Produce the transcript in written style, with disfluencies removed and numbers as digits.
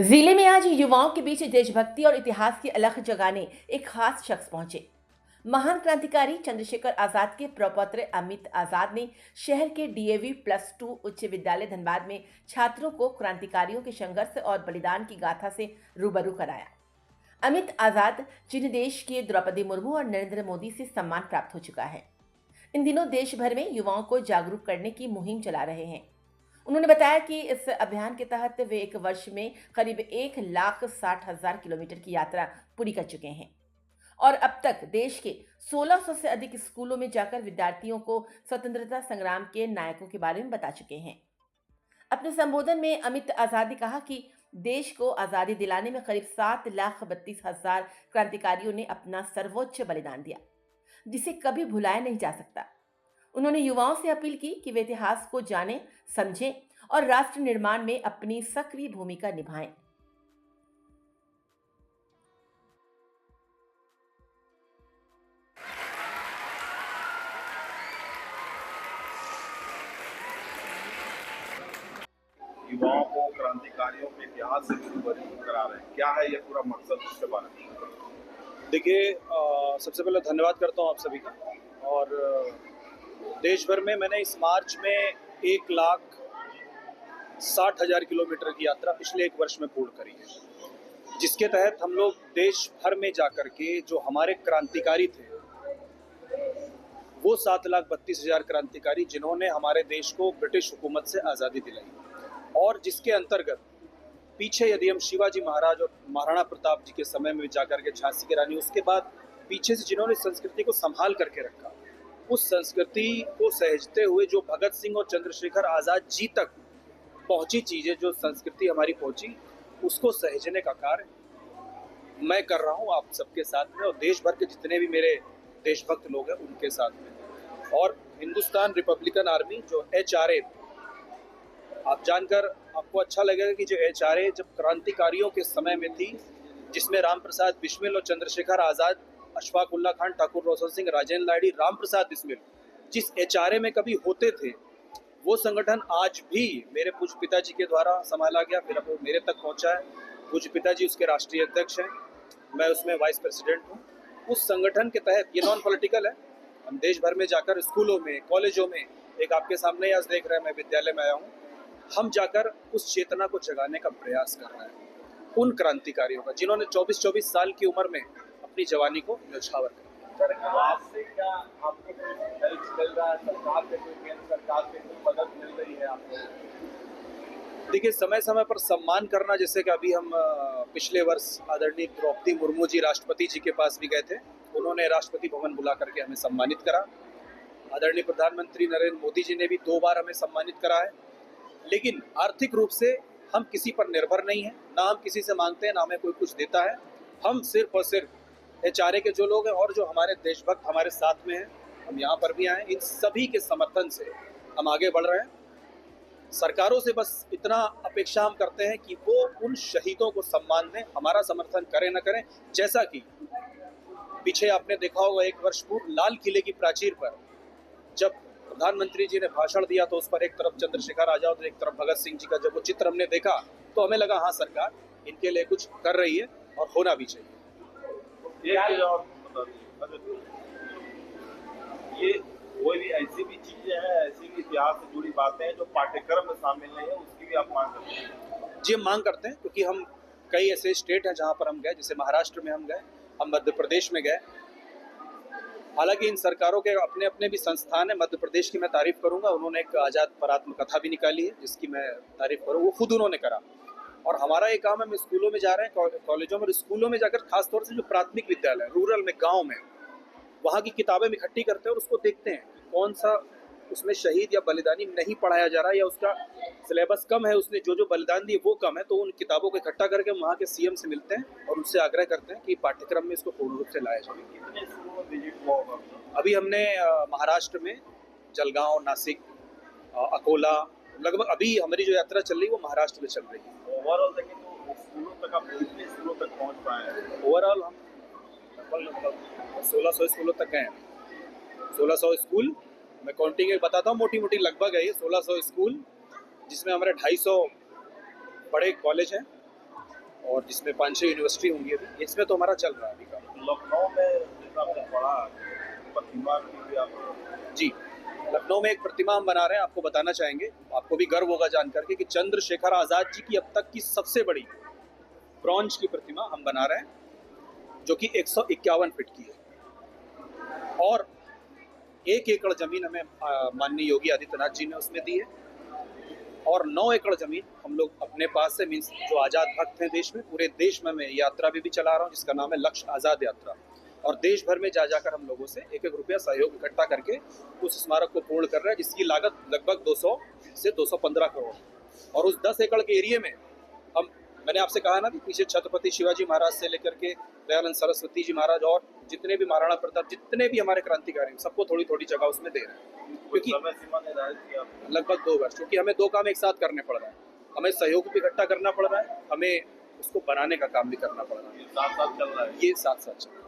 जिले में आज युवाओं के बीच देशभक्ति और इतिहास की अलख जगाने एक खास शख्स पहुंचे। महान क्रांतिकारी चंद्रशेखर आजाद के प्रपौत्र अमित आजाद ने शहर के डीएवी +2 उच्च विद्यालय धनबाद में छात्रों को क्रांतिकारियों के संघर्ष और बलिदान की गाथा से रूबरू कराया। अमित आजाद, जिन्हें देश के द्रौपदी मुर्मू और नरेंद्र मोदी से सम्मान प्राप्त हो चुका है, इन दिनों देश भर में युवाओं को जागरूक करने की मुहिम चला रहे हैं। उन्होंने बताया कि इस अभियान के तहत वे एक वर्ष में करीब 1,60,000 किलोमीटर की यात्रा पूरी कर चुके हैं और अब तक देश के 1600 से अधिक स्कूलों में जाकर विद्यार्थियों को स्वतंत्रता संग्राम के नायकों के बारे में बता चुके हैं। अपने संबोधन में अमित आजाद ने कहा कि देश को आजादी दिलाने में करीब 7,32,000 क्रांतिकारियों ने अपना सर्वोच्च बलिदान दिया, जिसे कभी भुलाया नहीं जा सकता। उन्होंने युवाओं से अपील की कि वे इतिहास को जानें, समझें और राष्ट्र निर्माण में अपनी सक्रिय भूमिका निभाएं। युवाओं को क्रांतिकारियों के इतिहास से रूबरू करा रहे हैं। क्या है ये पूरा मकसद, उसके बारे में? देखिए, सबसे पहले धन्यवाद करता हूँ आप सभी का। और देश भर में मैंने इस मार्च में 1,60,000 किलोमीटर की यात्रा पिछले एक वर्ष में पूर्ण करी है, जिसके तहत हम लोग देश भर में जाकर के जो हमारे क्रांतिकारी थे, वो 7,32,000 क्रांतिकारी जिन्होंने हमारे देश को ब्रिटिश हुकूमत से आज़ादी दिलाई, और जिसके अंतर्गत पीछे यदि हम शिवाजी महाराज और महाराणा प्रताप जी के समय में जाकर के झांसी की रानी, उसके बाद पीछे से जिन्होंने संस्कृति को संभाल करके रखा, उस संस्कृति को सहेजते हुए जो भगत सिंह और चंद्रशेखर आज़ाद जी तक पहुंची चीज़ें, जो संस्कृति हमारी पहुंची, उसको सहेजने का कार्य मैं कर रहा हूं आप सबके साथ में, और देश भर के जितने भी मेरे देशभक्त लोग हैं उनके साथ में। और हिंदुस्तान रिपब्लिकन आर्मी जो HRA, आप जानकर आपको अच्छा लगेगा कि जो HRA जब क्रांतिकारियों के समय में थी, जिसमें राम प्रसाद बिस्मिल और चंद्रशेखर आज़ाद, अशफाक उल्ला खान, ठाकुर रोशन सिंह, राजेंद्र लाहिड़ी, राम प्रसाद बिस्मिल जिस HRA में कभी होते थे, वो संगठन आज भी मेरे पूज्य पिताजी के द्वारा संभाला गया, फिर अब वो मेरे तक पहुंचा है। पूज्य पिताजी उसके राष्ट्रीय अध्यक्ष हैं, मैं उसमें वाइस प्रेसिडेंट हूँ। उस संगठन के तहत, ये नॉन पॉलिटिकल है, हम देश भर में जाकर स्कूलों में, कॉलेजों में, एक आपके सामने आज देख रहे हैं मैं विद्यालय में आया हूँ, हम जाकर उस चेतना को जगाने का प्रयास कर रहे हैं उन क्रांतिकारियों का जिन्होंने 24-24 साल की उम्र में अपनी जवानी को न्यौछावर कर दिया। सरकार से क्या आपको कोई हेल्प मिल रहा है? सरकार से कोई, केंद्र सरकार से कोई मदद मिल रही है आपको? देखिए, समय समय पर सम्मान करना, जैसे कि अभी हम पिछले वर्ष आदरणीय द्रौपदी मुर्मू जी राष्ट्रपति जी के पास भी गए थे, उन्होंने राष्ट्रपति भवन बुला करके हमें सम्मानित करा। आदरणीय प्रधानमंत्री नरेंद्र मोदी जी ने भी 2 बार हमें सम्मानित करा है। लेकिन आर्थिक रूप से हम किसी पर निर्भर नहीं हैं, ना हम किसी से मांगते हैं, ना हमें कोई कुछ देता है। हम सिर्फ और सिर्फ HRA के जो लोग हैं और जो हमारे देशभक्त हमारे साथ में हैं, हम यहाँ पर भी आए, इन सभी के समर्थन से हम आगे बढ़ रहे हैं। सरकारों से बस इतना अपेक्षा हम करते हैं कि वो उन शहीदों को सम्मान दें, हमारा समर्थन करें न करें। जैसा कि पीछे आपने देखा होगा, 1 वर्ष पूर्व लाल किले की प्राचीर पर जब प्रधानमंत्री जी ने भाषण दिया, तो उस पर एक तरफ चंद्रशेखर आजाद और एक तरफ भगत सिंह जी का जब वो चित्र हमने देखा, तो हमें लगा हाँ, सरकार इनके लिए कुछ कर रही है और होना भी चाहिए। और बता दीजिए, ये कोई भी ऐसी भी चीजें हैं, ऐसी भी इतिहास से जुड़ी बातें हैं जो पाठ्यक्रम में शामिल नहीं है, उसकी भी आप मांग करते हैं? जी, हम मांग करते हैं, क्योंकि हम कई ऐसे स्टेट हैं जहाँ पर हम गए, जैसे महाराष्ट्र में हम गए, हम मध्य प्रदेश में गए। हालांकि इन सरकारों के अपने अपने भी संस्थान है। मध्य प्रदेश की मैं तारीफ करूंगा, उन्होंने एक आज़ाद पर आत्मकथा भी निकाली है, जिसकी मैं तारीफ करूँ, वो खुद उन्होंने करा। और हमारा ये काम है, हम स्कूलों में जा रहे हैं, कॉलेजों में, स्कूलों में जाकर खासतौर से जो प्राथमिक विद्यालय, रूरल में, गाँव में, वहाँ की किताबें हम इकट्ठी करते हैं और उसको देखते हैं कि कौन सा उसमें शहीद या बलिदानी नहीं पढ़ाया जा रहा है, या उसका सिलेबस कम है, उसने जो जो बलिदान दिए वो कम है, तो उन किताबों को इकट्ठा करके हम वहाँ के CM से मिलते हैं और उनसे आग्रह करते हैं कि पाठ्यक्रम में इसको पूर्ण रूप से लाया जाए। कितने स्कूलों में विजिट हुआ होगा? अभी हमने महाराष्ट्र में जलगांव, नासिक, अकोला, लगभग अभी हमारी जो यात्रा चल रही है वो महाराष्ट्र में चल रही है। ओवरऑल देखें तो स्कूलों तक आप कितने स्कूलों तक पहुँच पाए हैं? ओवरऑल हम लगभग 1600 स्कूलों तक गए हैं। 1600 स्कूल, मैं काउंटिंग एक बताता हूँ, मोटी मोटी लगभग है ये 1600 स्कूल, जिसमें हमारे 250 बड़े कॉलेज हैं, और जिसमें 5-6 यूनिवर्सिटी होंगी अभी, इसमें तो हमारा चल रहा है अभी काम। लखनऊ में जैसा आपने पढ़ा प्रतिमा की भी आप जी, लखनऊ में एक प्रतिमा हम बना रहे हैं, आपको बताना चाहेंगे, आपको भी गर्व होगा जान करके कि चंद्रशेखर आज़ाद जी की अब तक की सबसे बड़ी ब्रॉन्ज की प्रतिमा हम बना रहे हैं, जो कि 151 फीट की है। और 1 एकड़ जमीन हमें माननीय योगी आदित्यनाथ जी ने उसमें दी है, और 9 एकड़ जमीन हम लोग अपने पास से, मीन्स जो आज़ाद भक्त हैं देश में, पूरे देश में मैं यात्रा भी चला रहा हूँ जिसका नाम है लक्ष्य आज़ाद यात्रा, और देश भर में जा जाकर हम लोगों से 1-1 रुपया सहयोग इकट्ठा करके उस स्मारक को पूर्ण कर रहे हैं, जिसकी लागत लगभग 200 से 215 करोड़। और उस 10 एकड़ के एरिया में हम, मैंने आपसे कहा ना कि पीछे छत्रपति शिवाजी महाराज से लेकर के दयानंद सरस्वती जी महाराज और जितने भी महाराणा प्रताप, जितने भी हमारे क्रांतिकारी हैं, सबको थोड़ी थोड़ी जगह उसमें दे रहे हैं, क्योंकि समय सीमा निर्धारित किया आपने? लगभग 2 वर्ष, क्योंकि हमें 2 काम एक साथ करने पड़ रहा है, हमें सहयोग भी इकट्ठा करना पड़ रहा है, हमें उसको बनाने का काम भी करना पड़ रहा है, ये साथ साथ चल रहा है। ये साथ साथ चल रहा है।